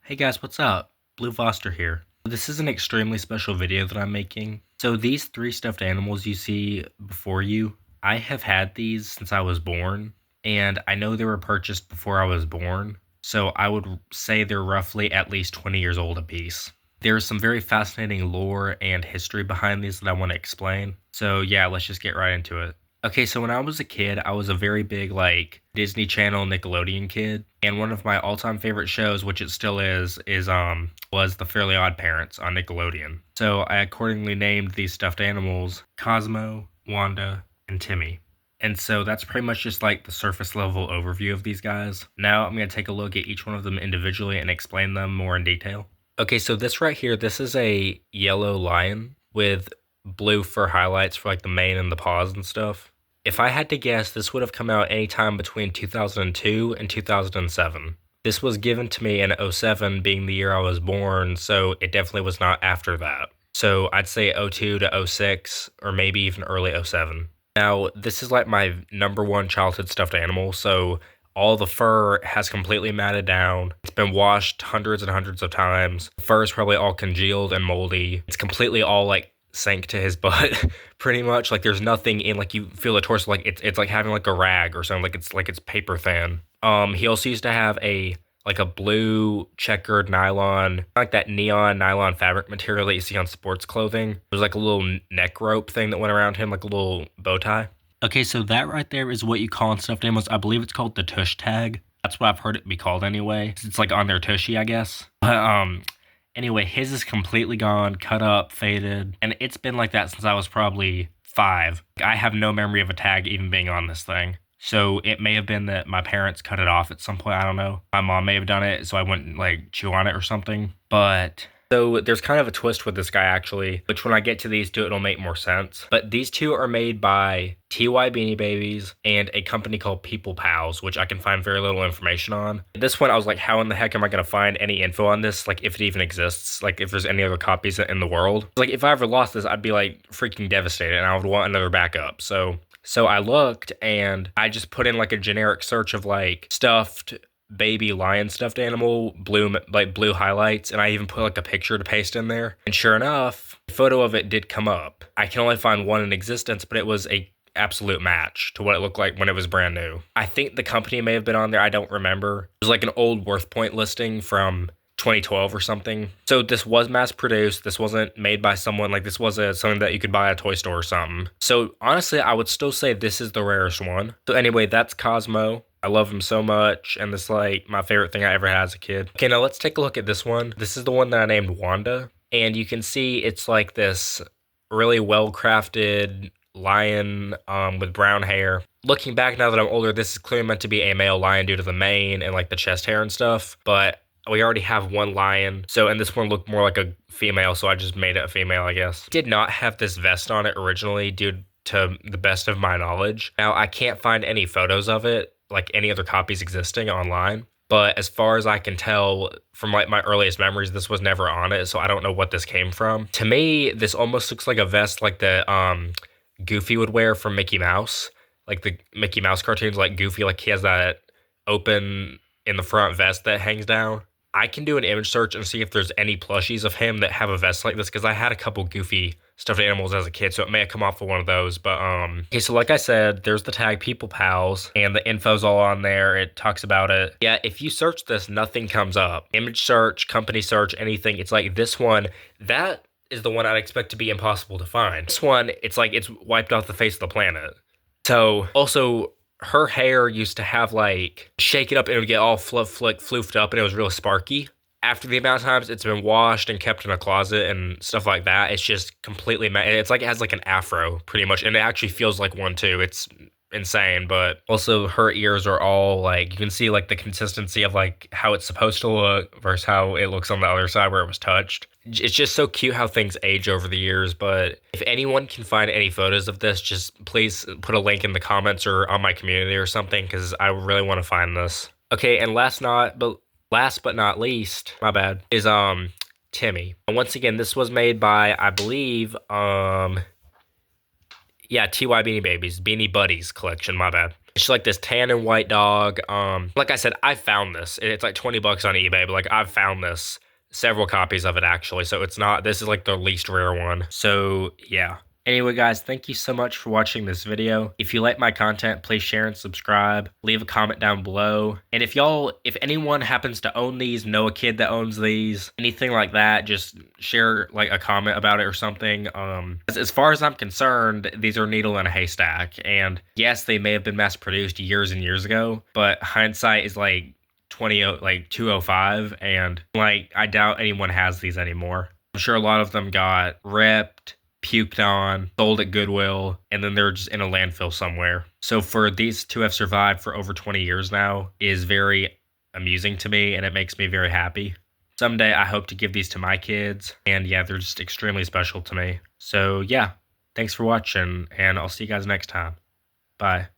Hey guys, what's up? Blue Foster here. This is an extremely special video that I'm making. So these three stuffed animals you see before you, I have had these since I was born, and I know they were purchased before I was born, so I would say they're roughly at least 20 years old apiece. There's some very fascinating lore and history behind these that I want to explain. So yeah, let's just get right into it. Okay, so when I was a kid, I was a very big Disney Channel Nickelodeon kid, and one of my all-time favorite shows, which it still is was The Fairly Odd Parents on Nickelodeon. So I accordingly named these stuffed animals Cosmo, Wanda, and Timmy. And so that's pretty much just like the surface level overview of these guys. Now I'm going to take a look at each one of them individually and explain them more in detail. Okay, so this right here, this is a yellow lion with blue fur highlights for like the mane and the paws and stuff. If I had to guess, this would have come out anytime between 2002 and 2007. This was given to me in '07 being the year I was born, so it definitely was not after that. So I'd say '02 to '06 or maybe even early '07. Now, this is like my number one childhood stuffed animal, so all the fur has completely matted down. It's been washed hundreds and hundreds of times. The fur is probably all congealed and moldy. It's completely all like sank to his butt, pretty much. Like there's nothing in like you feel the torso like it's like having like a rag or something. Like it's paper thin. He also used to have a blue checkered nylon, like that neon nylon fabric material that you see on sports clothing. There's like a little neck rope thing that went around him, like a little bow tie. Okay, so that right there is what you call in stuffed animals. I believe it's called the tush tag. That's what I've heard it be called anyway. It's like on their tushy, I guess. But anyway, his is completely gone, cut up, faded, and it's been like that since I was probably 5. I have no memory of a tag even being on this thing. So it may have been that my parents cut it off at some point. I don't know. My mom may have done it, so I wouldn't like chew on it or something. But so there's kind of a twist with this guy actually, which when I get to these two, it'll make more sense. But these two are made by TY Beanie Babies and a company called People Pals, which I can find very little information on. At this point, I was like, how in the heck am I going to find any info on this? Like, if it even exists, like if there's any other copies in the world. Like, if I ever lost this, I'd be like freaking devastated and I would want another backup. So I looked and I just put in like a generic search of like stuffed baby lion stuffed animal, blue highlights, and I even put like a picture to paste in there. And sure enough, a photo of it did come up. I can only find one in existence, but it was a absolute match to what it looked like when it was brand new. I think the company may have been on there. I don't remember. It was like an old WorthPoint listing from 2012 or something. So this was mass produced. This wasn't made by someone like this was something that you could buy at a toy store or something. So honestly, I would still say this is the rarest one. So anyway, that's Cosmo. I love him so much, and this like my favorite thing I ever had as a kid. Okay, now let's take a look at this one. This is the one that I named Wanda, and you can see it's like this really well-crafted lion with brown hair. Looking back now that I'm older, this is clearly meant to be a male lion due to the mane and like the chest hair and stuff, but we already have one lion, and this one looked more like a female, so I just made it a female, I guess. Did not have this vest on it originally, due to the best of my knowledge. Now, I can't find any photos of it, like any other copies existing online. But as far as I can tell from like my earliest memories, this was never on it, so I don't know what this came from. To me, this almost looks like a vest like the Goofy would wear from Mickey Mouse. Like the Mickey Mouse cartoons, like Goofy, like he has that open in the front vest that hangs down. I can do an image search and see if there's any plushies of him that have a vest like this, because I had a couple Goofy stuffed animals as a kid, so it may have come off of one of those. But okay, so like I said, there's the tag People Pals, and the info's all on there. It talks about it. Yeah, if you search this, nothing comes up. Image search, company search, anything. It's like this one, that is the one I'd expect to be impossible to find. This one, it's like it's wiped off the face of the planet. So also, her hair used to have like shake it up and it would get all floofed up and it was real sparky. After the amount of times it's been washed and kept in a closet and stuff like that, it's just completely it's like it has like an afro pretty much, and it actually feels like one too. It's insane. But also her ears are all like, you can see like the consistency of like how it's supposed to look versus how it looks on the other side where it was touched. It's just so cute how things age over the years. But if anyone can find any photos of this, just please put a link in the comments or on my community or something, because I really want to find this. Okay, and last but not least, my bad, is Timmy. And once again, this was made by, I believe, Yeah, TY Beanie Babies, Beanie Buddies collection, my bad. It's like this tan and white dog. Like I said, I found this. It's like 20 bucks on eBay, but like I've found this, several copies of it actually. So it's not, this is like the least rare one. So yeah. Anyway, guys, thank you so much for watching this video. If you like my content, please share and subscribe. Leave a comment down below. And if anyone happens to own these, know a kid that owns these, anything like that, just share like a comment about it or something. As far as I'm concerned, these are needle in a haystack. And yes, they may have been mass produced years and years ago, but hindsight is like 205, and like I doubt anyone has these anymore. I'm sure a lot of them got ripped, puked on, sold at Goodwill, and then they're just in a landfill somewhere. So for these to have survived for over 20 years now is very amusing to me, and it makes me very happy. Someday I hope to give these to my kids, and yeah, they're just extremely special to me. So yeah, thanks for watching, and I'll see you guys next time. Bye.